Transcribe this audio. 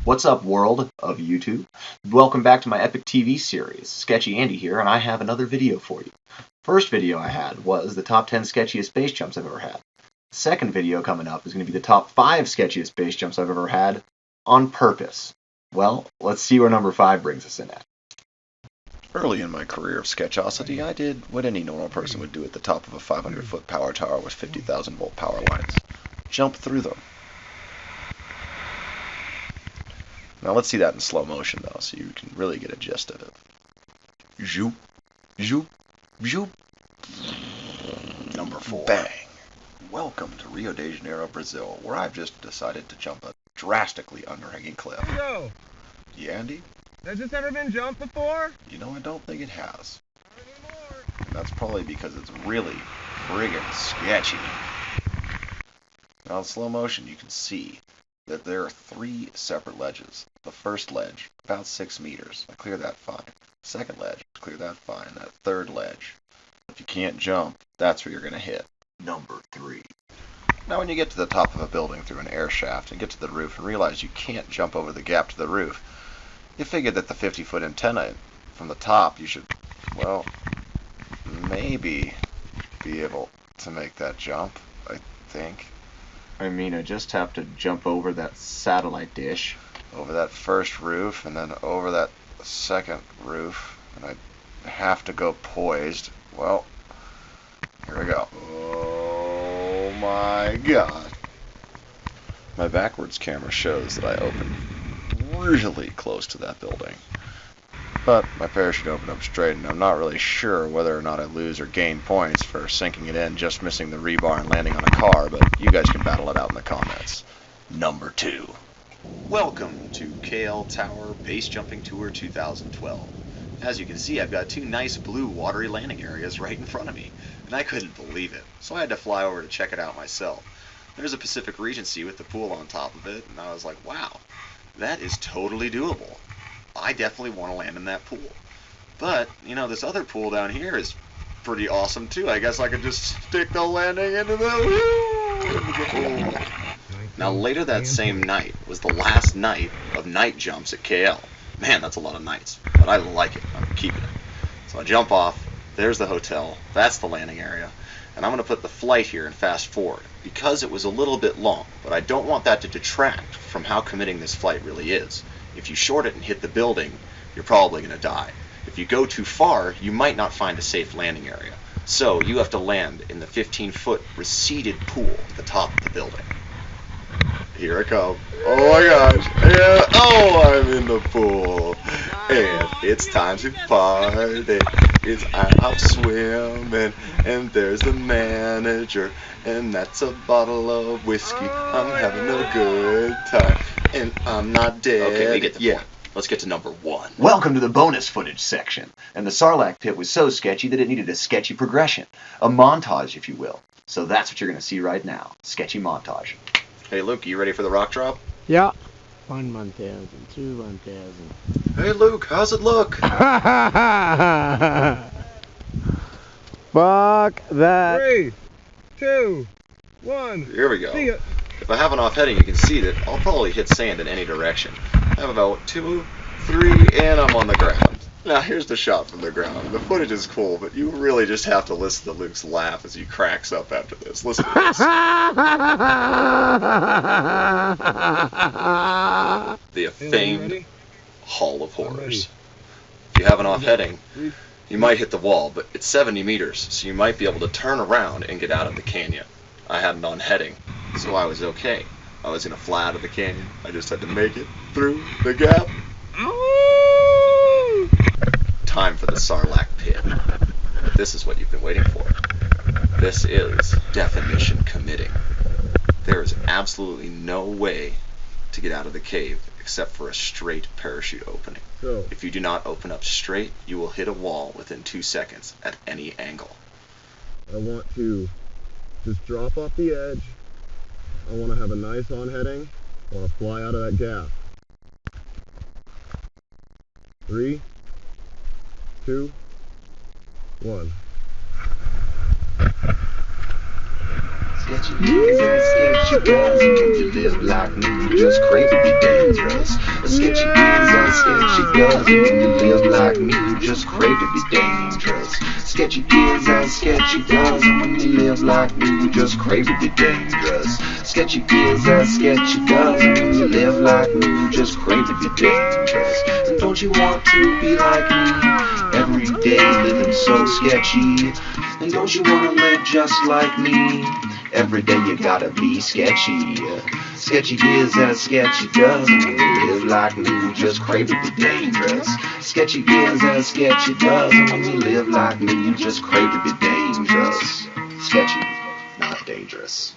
What's up, world of YouTube? Welcome back to my epic TV series. Sketchy Andy here, and I have another video for you. First video I had was the top 10 sketchiest base jumps I've ever had. The second video coming up is going to be the top 5 sketchiest base jumps I've ever had on purpose. Well, let's see where number 5 brings us in at. Early in my career of sketchosity, I did what any normal person would do at the top of a 500-foot power tower with 50,000-volt power lines. Jump through them. Now let's see that in slow motion, though, so you can really get a gist of it. Zoop, zoop, zoop. Number 4. Bang. Welcome to Rio de Janeiro, Brazil, where I've just decided to jump a drastically underhanging cliff. Go. Yeah, Andy? Has this ever been jumped before? You know, I don't think it has. Not anymore. And that's probably because it's really friggin' sketchy. Now in slow motion, you can see that there are 3 separate ledges. The first ledge, about 6 meters. I clear that fine. Second ledge, clear that fine. That third ledge, if you can't jump, that's where you're going to hit. Number 3. Now when you get to the top of a building through an air shaft and get to the roof and realize you can't jump over the gap to the roof, you figure that the 50-foot antenna from the top, you should, well, maybe be able to make that jump, I think. I mean, I just have to jump over that satellite dish. Over that first roof and then over that second roof, and I have to go poised. Well, here we go. Oh my god. My backwards camera shows that I opened really close to that building. But my parachute opened up straight, and I'm not really sure whether or not I lose or gain points for sinking it in, just missing the rebar and landing on a car, but you guys can battle it out in the comments. Number 2. Welcome to KL Tower Base Jumping Tour 2012. As you can see, I've got 2 nice blue watery landing areas right in front of me, and I couldn't believe it, so I had to fly over to check it out myself. There's a Pacific Regency with the pool on top of it, and I was like, wow, that is totally doable. I definitely want to land in that pool. But, you know, this other pool down here is pretty awesome too. I guess I could just stick the landing into the pool. Now later that same night was the last night of night jumps at KL. Man, that's a lot of nights, but I like it. I'm keeping it. So I jump off, there's the hotel, that's the landing area, and I'm going to put the flight here and fast forward because it was a little bit long, but I don't want that to detract from how committing this flight really is. If you short it and hit the building, you're probably going to die. If you go too far, you might not find a safe landing area. So you have to land in the 15-foot receded pool at the top of the building. Here I come. Oh my gosh. Yeah. Oh, I'm in the pool. And it's time to party. It's out swimming. And there's the manager. And that's a bottle of whiskey. I'm having a good time. And I'm not dead. Okay, we get the point. Let's get to number 1. Welcome to the bonus footage section. And the Sarlacc pit was so sketchy that it needed a sketchy progression. A montage, if you will. So that's what you're going to see right now. Sketchy montage. Hey Luke, you ready for the rock drop? Yeah. 1,000, 2,000. Hey Luke, how's it look? Fuck that. 3, 2, 1. Here we go. See ya. If I have an off heading, you can see that I'll probably hit sand in any direction. I have about 2, 3, and I'm on the ground. Now here's the shot from the ground. The footage is cool, but you really just have to listen to Luke's laugh as he cracks up after this. Listen to this. The famed Hall of Horrors. If you have an off heading, you might hit the wall, but it's 70 meters, so you might be able to turn around and get out of the canyon. I had an on heading, so I was okay. I was in a fly out of the canyon. I just had to make it through the gap. Time for the Sarlacc pit. This is what you've been waiting for. This is definition committing. There is absolutely no way to get out of the cave except for a straight parachute opening. So, If you do not open up straight, you will hit a wall within 2 seconds at any angle. I want to just drop off the edge. I want to have a nice on heading. I want to fly out of that gap. 3, 2, 1. Sketchy niggas and sketchy guys, and you live like me, just crazy today. dangerous. Sketchy is as sketchy does, and when you live like me, you just crave to be dangerous. Sketchy is as sketchy does, and when you live like me, you just crave to be dangerous. Sketchy is as sketchy does, and when you live like me, you just crave to be dangerous. And don't you want to be like me, every day living so sketchy? And don't you want to live just like me, every day you gotta be sketchy? Sketchy is as sketchy does, and when you live like me, you just crave to be dangerous. Sketchy is as sketchy does, and when you live like me, you just crave to be dangerous. Sketchy, not dangerous.